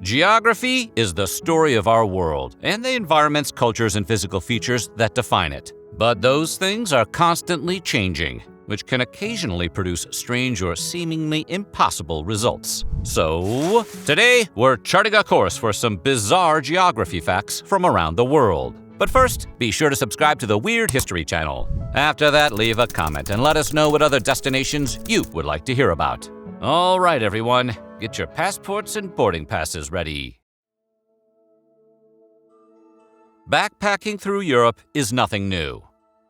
Geography is the story of our world and the environments, cultures, and physical features that define it. But those things are constantly changing, which can occasionally produce strange or seemingly impossible results. So, today we're charting a course for some bizarre geography facts from around the world. But first, be sure to subscribe to the Weird History channel. After that, leave a comment and let us know what other destinations you would like to hear about. All right, everyone, get your passports and boarding passes ready. Backpacking through Europe is nothing new.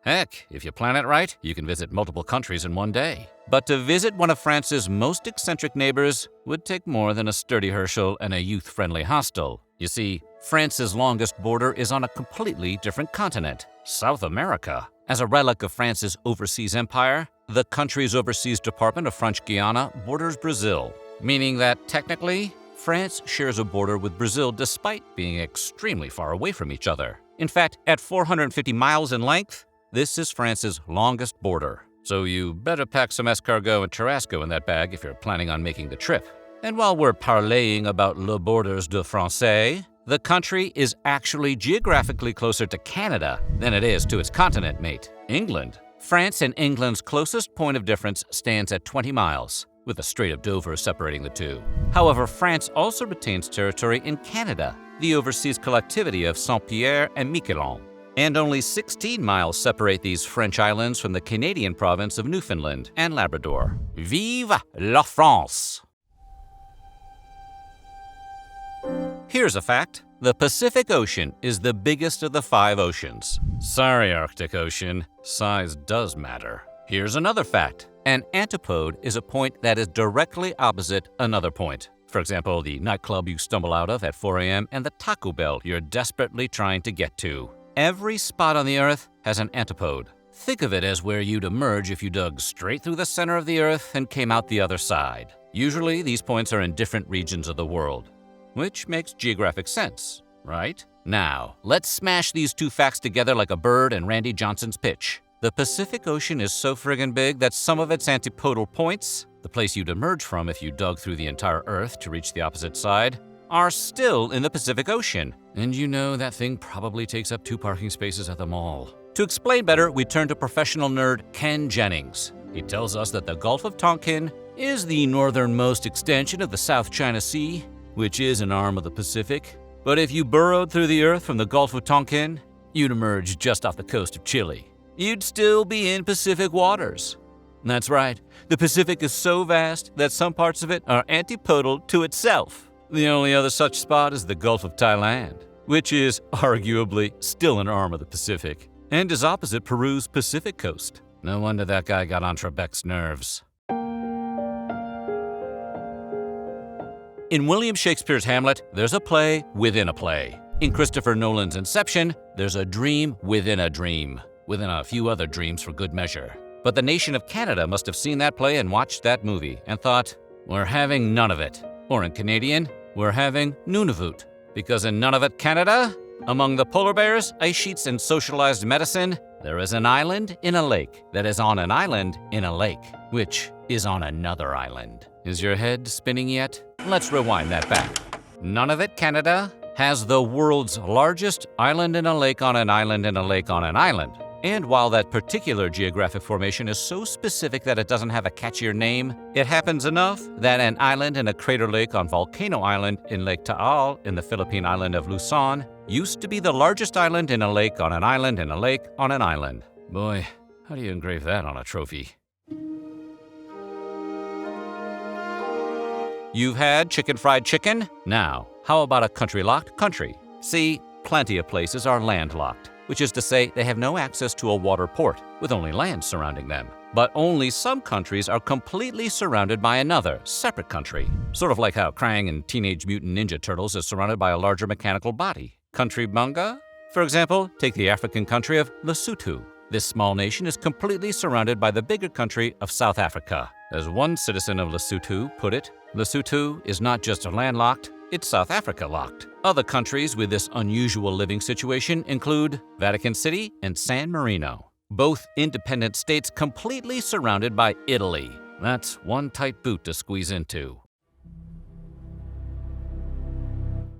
Heck, if you plan it right, you can visit multiple countries in one day. But to visit one of France's most eccentric neighbors would take more than a sturdy Herschel and a youth-friendly hostel. You see, France's longest border is on a completely different continent, South America. As a relic of France's overseas empire, the country's overseas department of French Guiana borders Brazil, meaning that technically, France shares a border with Brazil despite being extremely far away from each other. In fact, at 450 miles in length, this is France's longest border. So you better pack some escargot and churrasco in that bag if you're planning on making the trip. And while we're parleying about le borders de Francais, the country is actually geographically closer to Canada than it is to its continent mate, England. France and England's closest point of difference stands at 20 miles, with the Strait of Dover separating the two. However, France also retains territory in Canada, the overseas collectivity of Saint-Pierre and Miquelon. And only 16 miles separate these French islands from the Canadian province of Newfoundland and Labrador. Vive la France! Here's a fact. The Pacific Ocean is the biggest of the 5 oceans. Sorry, Arctic Ocean, size does matter. Here's another fact. An antipode is a point that is directly opposite another point. For example, the nightclub you stumble out of at 4 a.m. and the Taco Bell you're desperately trying to get to. Every spot on the Earth has an antipode. Think of it as where you'd emerge if you dug straight through the center of the Earth and came out the other side. Usually, these points are in different regions of the world, which makes geographic sense, right? Now, let's smash these 2 facts together like a bird and Randy Johnson's pitch. The Pacific Ocean is so friggin' big that some of its antipodal points, the place you'd emerge from if you dug through the entire Earth to reach the opposite side, are still in the Pacific Ocean. And you know that thing probably takes up 2 parking spaces at the mall. To explain better, we turn to professional nerd Ken Jennings. He tells us that the Gulf of Tonkin is the northernmost extension of the South China Sea, which is an arm of the Pacific. But if you burrowed through the Earth from the Gulf of Tonkin, you'd emerge just off the coast of Chile. You'd still be in Pacific waters. That's right, the Pacific is so vast that some parts of it are antipodal to itself. The only other such spot is the Gulf of Thailand, which is arguably still an arm of the Pacific, and is opposite Peru's Pacific coast. No wonder that guy got on Trebek's nerves. In William Shakespeare's Hamlet, there's a play within a play. In Christopher Nolan's Inception, there's a dream within a few other dreams for good measure. But the nation of Canada must have seen that play and watched that movie and thought, we're having none of it. Or in Canadian, we're having Nunavut. Because in Nunavut, Canada, among the polar bears, ice sheets, and socialized medicine, there is an island in a lake that is on an island in a lake, which is on another island. Is your head spinning yet? Let's rewind that back. Nunavut, Canada, has the world's largest island in a lake on an island in a lake on an island. And while that particular geographic formation is so specific that it doesn't have a catchier name, it happens enough that an island in a crater lake on Volcano Island in Lake Taal in the Philippine island of Luzon used to be the largest island in a lake on an island in a lake on an island. Boy, how do you engrave that on a trophy? You've had chicken fried chicken? Now, how about a country-locked country? See, plenty of places are landlocked, which is to say they have no access to a water port, with only land surrounding them. But only some countries are completely surrounded by another, separate country. Sort of like how Krang in Teenage Mutant Ninja Turtles is surrounded by a larger mechanical body. Country bunga? For example, take the African country of Lesotho. This small nation is completely surrounded by the bigger country of South Africa. As one citizen of Lesotho put it, Lesotho is not just landlocked, it's South Africa locked. Other countries with this unusual living situation include Vatican City and San Marino, both independent states completely surrounded by Italy. That's one tight boot to squeeze into.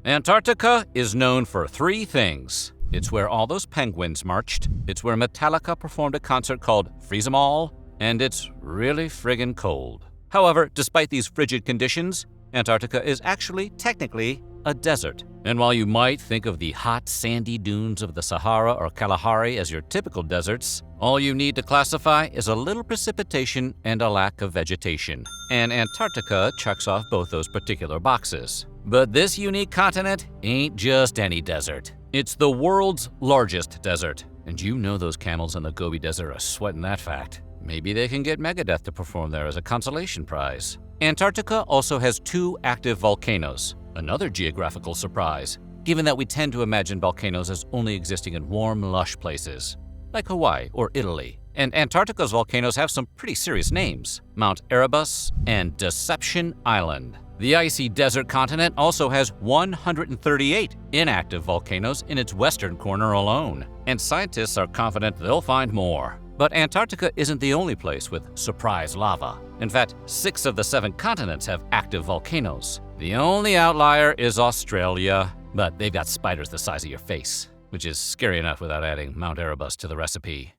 Antarctica is known for three things. It's where all those penguins marched, it's where Metallica performed a concert called Freeze 'em All, and it's really friggin' cold. However, despite these frigid conditions, Antarctica is actually technically a desert. And while you might think of the hot, sandy dunes of the Sahara or Kalahari as your typical deserts, all you need to classify is a little precipitation and a lack of vegetation. And Antarctica checks off both those particular boxes. But this unique continent ain't just any desert. It's the world's largest desert. And you know those camels in the Gobi Desert are sweating that fact. Maybe they can get Megadeth to perform there as a consolation prize. Antarctica also has 2 active volcanoes. Another geographical surprise, given that we tend to imagine volcanoes as only existing in warm, lush places, like Hawaii or Italy. And Antarctica's volcanoes have some pretty serious names: Mount Erebus and Deception Island. The icy desert continent also has 138 inactive volcanoes in its western corner alone, and scientists are confident they'll find more. But Antarctica isn't the only place with surprise lava. In fact, 6 of the 7 continents have active volcanoes. The only outlier is Australia, but they've got spiders the size of your face, which is scary enough without adding Mount Erebus to the recipe.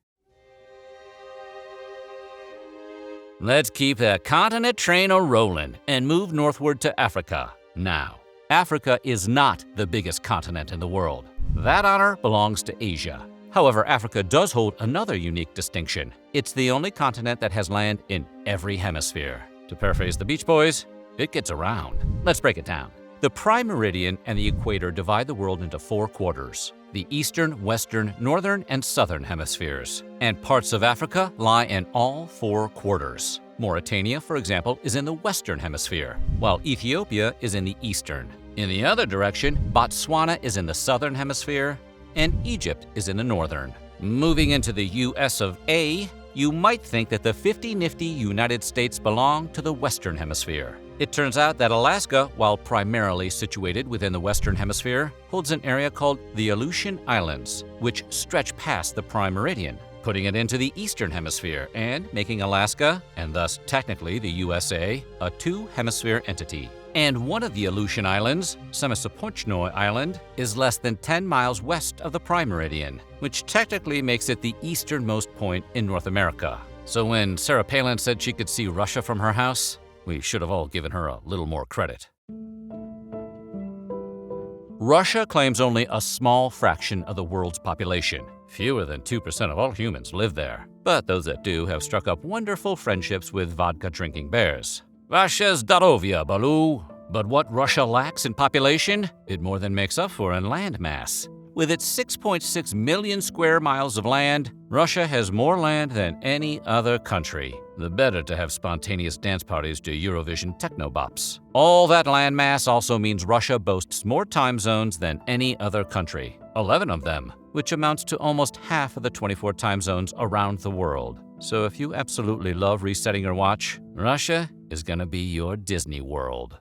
Let's keep that continent train a-rolling and move northward to Africa. Now, Africa is not the biggest continent in the world. That honor belongs to Asia. However, Africa does hold another unique distinction. It's the only continent that has land in every hemisphere. To paraphrase the Beach Boys, it gets around. Let's break it down. The prime meridian and the equator divide the world into 4 quarters: the eastern, western, northern, and southern hemispheres. And parts of Africa lie in all 4 quarters. Mauritania, for example, is in the western hemisphere, while Ethiopia is in the eastern. In the other direction, Botswana is in the southern hemisphere, and Egypt is in the northern. Moving into the US of A, you might think that the 50-nifty United States belong to the western hemisphere. It turns out that Alaska, while primarily situated within the western hemisphere, holds an area called the Aleutian Islands, which stretch past the prime meridian, putting it into the eastern hemisphere and making Alaska, and thus technically the USA, a 2-hemisphere entity. And one of the Aleutian Islands, Semisopochnoy Island, is less than 10 miles west of the prime meridian, which technically makes it the easternmost point in North America. So when Sarah Palin said she could see Russia from her house, we should have all given her a little more credit. Russia claims only a small fraction of the world's population. Fewer than 2% of all humans live there. But those that do have struck up wonderful friendships with vodka-drinking bears. Russia's Darovia, Baloo. But what Russia lacks in population, it more than makes up for in land mass. With its 6.6 million square miles of land, Russia has more land than any other country. The better to have spontaneous dance parties to Eurovision techno-bops. All that land mass also means Russia boasts more time zones than any other country, 11 of them, which amounts to almost half of the 24 time zones around the world. So if you absolutely love resetting your watch, Russia is gonna be your Disney World.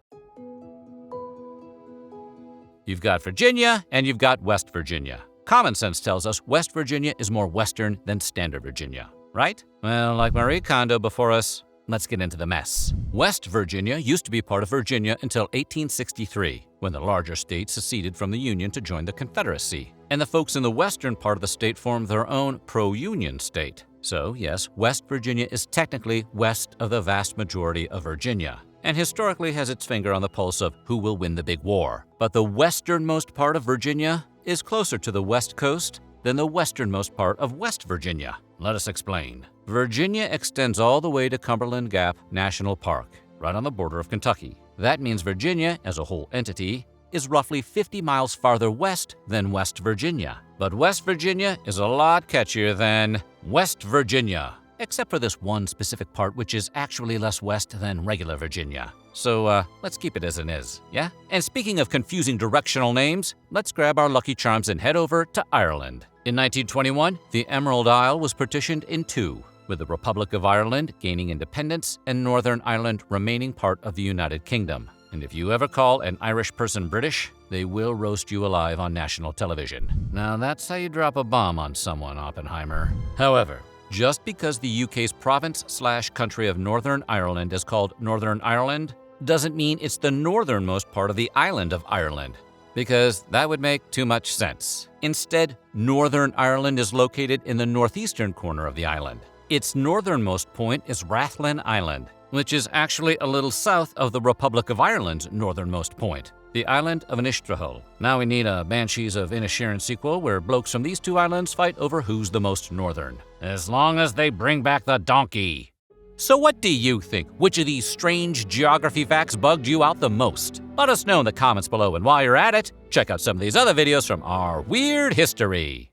You've got Virginia and you've got West Virginia. Common sense tells us West Virginia is more western than standard Virginia, right? Well, like Marie Kondo before us, let's get into the mess. West Virginia used to be part of Virginia until 1863, when the larger state seceded from the Union to join the Confederacy. And the folks in the western part of the state formed their own pro-Union state. So yes, West Virginia is technically west of the vast majority of Virginia, and historically has its finger on the pulse of who will win the big war. But the westernmost part of Virginia is closer to the West Coast than the westernmost part of West Virginia. Let us explain. Virginia extends all the way to Cumberland Gap National Park, right on the border of Kentucky. That means Virginia, as a whole entity, is roughly 50 miles farther west than West Virginia. But West Virginia is a lot catchier than West Virginia, except for this one specific part which is actually less west than regular Virginia. So let's keep it as it is, yeah? And speaking of confusing directional names, let's grab our Lucky Charms and head over to Ireland. In 1921, the Emerald Isle was partitioned in 2, with the Republic of Ireland gaining independence and Northern Ireland remaining part of the United Kingdom. And if you ever call an Irish person British, they will roast you alive on national television. Now that's how you drop a bomb on someone, Oppenheimer. However, just because the UK's province/country of Northern Ireland is called Northern Ireland, doesn't mean it's the northernmost part of the island of Ireland. because that would make too much sense. Instead, Northern Ireland is located in the northeastern corner of the island. Its northernmost point is Rathlin Island, which is actually a little south of the Republic of Ireland's northernmost point, the island of Inishtrahul. Now we need a Banshees of Inisherin sequel where blokes from these two islands fight over who's the most northern. As long as they bring back the donkey. So what do you think? Which of these strange geography facts bugged you out the most? Let us know in the comments below, and while you're at it, check out some of these other videos from our weird history.